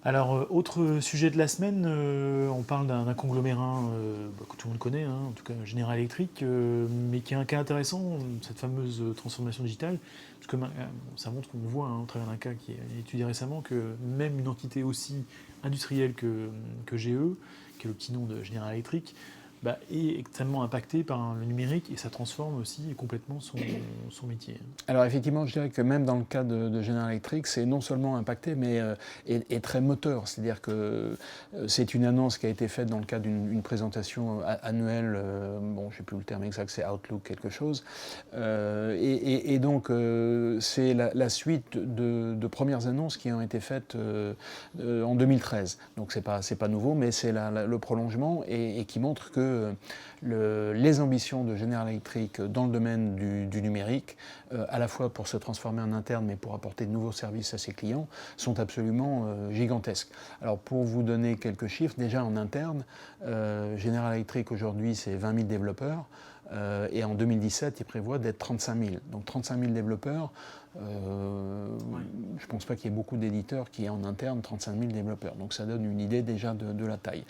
Alors, autre sujet de la semaine, on parle d'un conglomérat que tout le monde connaît, hein, en tout cas General Electric, mais qui a un cas intéressant, cette fameuse transformation digitale, parce que ça montre qu'on voit, hein, au travers d'un cas qui est étudié récemment, que même une entité aussi industrielle que GE, qui est le petit nom de General Electric, bah, est extrêmement impactée par le numérique et ça transforme aussi complètement son métier. Alors effectivement, je dirais que même dans le cas de General Electric, c'est non seulement impacté, mais est très moteur. C'est-à-dire que c'est une annonce qui a été faite dans le cadre d'une présentation annuelle, bon, je ne sais plus le terme exact, c'est Outlook quelque chose. Et donc, c'est la suite de premières annonces qui ont été faites en 2013. Donc, c'est pas nouveau, mais c'est le prolongement et qui montre que les ambitions de General Electric dans le domaine du numérique, à la fois pour se transformer en interne, mais pour apporter de nouveaux services à ses clients, sont absolument gigantesques. Alors, pour vous donner quelques chiffres, déjà en interne, General Electric aujourd'hui, c'est 20 000 développeurs. Et en 2017, il prévoit d'être 35 000. Donc 35 000 développeurs, ouais. Je ne pense pas qu'il y ait beaucoup d'éditeurs qui aient en interne 35 000 développeurs. Donc ça donne une idée déjà de la taille.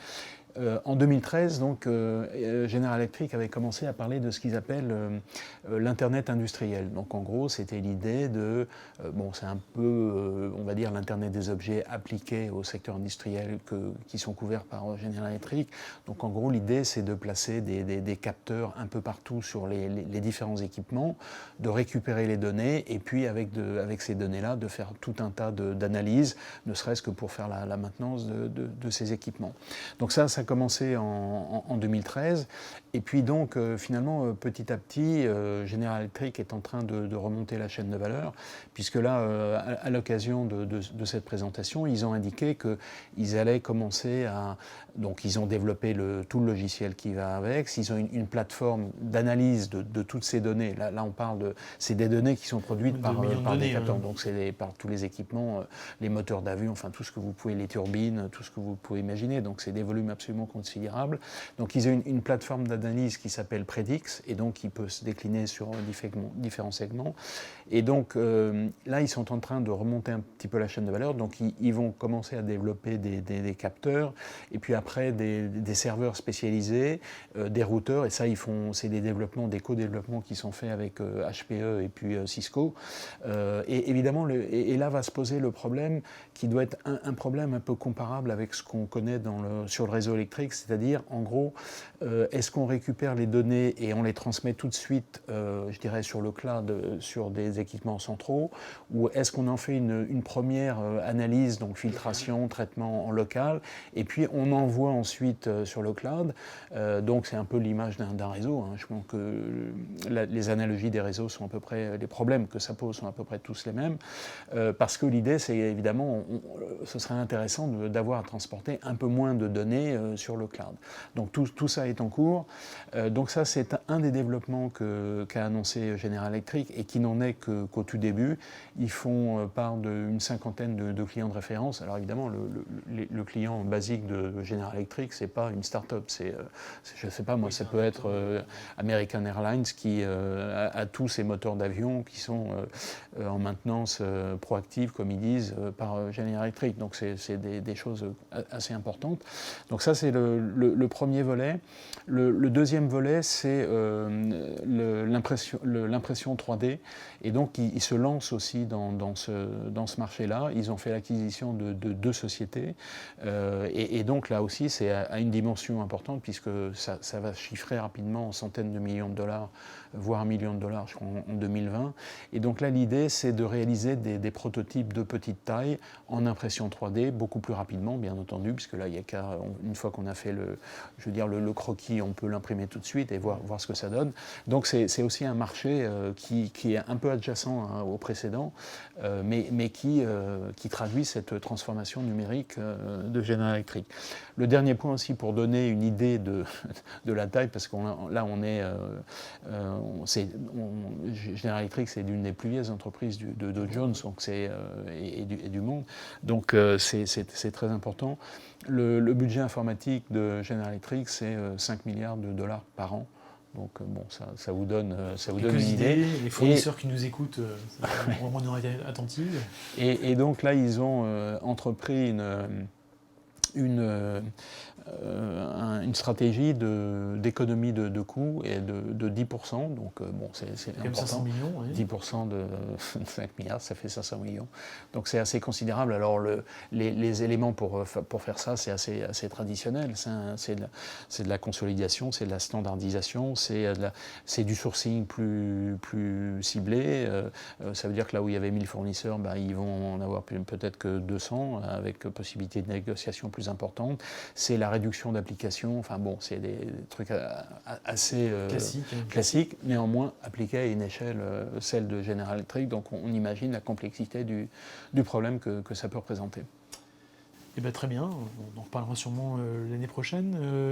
En 2013, donc, General Electric avait commencé à parler de ce qu'ils appellent l'Internet industriel. Donc en gros, c'était l'idée de, bon, c'est un peu, on va dire, l'Internet des objets appliqués au secteur industriel qui sont couverts par General Electric. Donc en gros, l'idée, c'est de placer des capteurs un peu partout sur les différents équipements, de récupérer les données et puis avec ces données-là, de faire tout un tas d'analyses, ne serait-ce que pour faire la maintenance de ces équipements. Donc ça a commencé en 2013. Et puis donc, finalement, petit à petit, General Electric est en train de remonter la chaîne de valeur, puisque là, à l'occasion de cette présentation, ils ont indiqué qu'ils allaient commencer à... Donc, ils ont développé tout le logiciel qui va avec. Ils ont une plateforme d'analyse de toutes ces données. Là, on parle de... C'est des données qui sont produites par des capteurs. Donc, c'est par tous les équipements, les moteurs d'avion, enfin, tout ce que vous pouvez, les turbines, tout ce que vous pouvez imaginer. Donc, c'est des volumes absolument considérables. Donc, ils ont une plateforme d'analyse qui s'appelle Predix, et donc, qui peut se décliner sur différents segments. Et donc, là, ils sont en train de remonter un petit peu la chaîne de valeur. Donc, ils vont commencer à développer des capteurs, et puis après, des serveurs spécialisés, des routeurs, et ça, c'est des développements, des co-développements qui sont faits avec HPE et puis Cisco. Et évidemment, et là va se poser le problème qui doit être un problème un peu comparable avec ce qu'on connaît sur le réseau électrique, c'est-à-dire, en gros, est-ce qu'on récupère les données et on les transmet tout de suite, je dirais, sur le cloud, sur des équipements centraux, ou est-ce qu'on en fait une première analyse, donc filtration, traitement en local, et puis on envoie ensuite sur le cloud. Donc c'est un peu l'image d'un réseau. Hein. Je pense que les analogies des réseaux sont à peu près, les problèmes que ça pose sont à peu près tous les mêmes, parce que l'idée, c'est évidemment, ce serait intéressant d'avoir à transporter un peu moins de données sur le cloud. Donc tout ça est en cours. Donc ça, c'est un des développements qu'a annoncé General Electric et qui n'en est qu'au tout début. Ils font part d'une cinquantaine de clients de référence. Alors évidemment, le client basique de General Electric, c'est pas une start-up. Je sais pas moi, ça peut être American Airlines qui a tous ses moteurs d'avion qui sont en maintenance proactive, comme ils disent, par General Electric. Donc c'est des choses assez importantes. Donc ça, c'est le premier volet. Le deuxième volet, c'est l'impression 3D. Et donc, ils se lancent aussi dans ce marché-là. Ils ont fait l'acquisition de 2 sociétés. Et donc, là aussi, c'est à une dimension importante, puisque ça va chiffrer rapidement en centaines de millions de dollars, voire 1 million de dollars, je crois, en 2020. Et donc là, l'idée, c'est de réaliser des prototypes de petite taille en impression 3D, beaucoup plus rapidement, bien entendu, puisque là, il y a une fois qu'on a fait le croquis, on peut l'imprimer tout de suite et voir ce que ça donne. Donc c'est aussi un marché qui est un peu adjacent au précédent, mais qui traduit cette transformation numérique de General Electric. Le dernier point aussi, pour donner une idée de la taille, parce que là on est... General Electric, c'est l'une des plus vieilles entreprises de Dow Jones donc et du monde. Donc c'est très important. Le budget informatique de General Electric, c'est 5 milliards de dollars par an. Donc bon, ça vous donne Quelques une idée. Les fournisseurs qui nous écoutent auront une oreille attentive. Et donc là, ils ont entrepris une stratégie d'économie de coûts et de 10%. Donc bon, c'est Comme 500 important. millions. Oui. 10% de 5 milliards, ça fait 500 millions. Donc c'est assez considérable. Alors les éléments pour faire ça, c'est assez traditionnel. C'est de la consolidation, c'est de la standardisation, c'est du sourcing plus ciblé. Ça veut dire que là où il y avait 1000 fournisseurs, ils vont en avoir peut-être que 200, avec possibilité de négociation plus importante. C'est la réduction d'applications. Enfin bon, c'est des trucs assez classiques, néanmoins appliqués à une échelle, celle de General Electric. Donc on imagine la complexité du problème que ça peut représenter. Eh bien, très bien, on en reparlera sûrement l'année prochaine.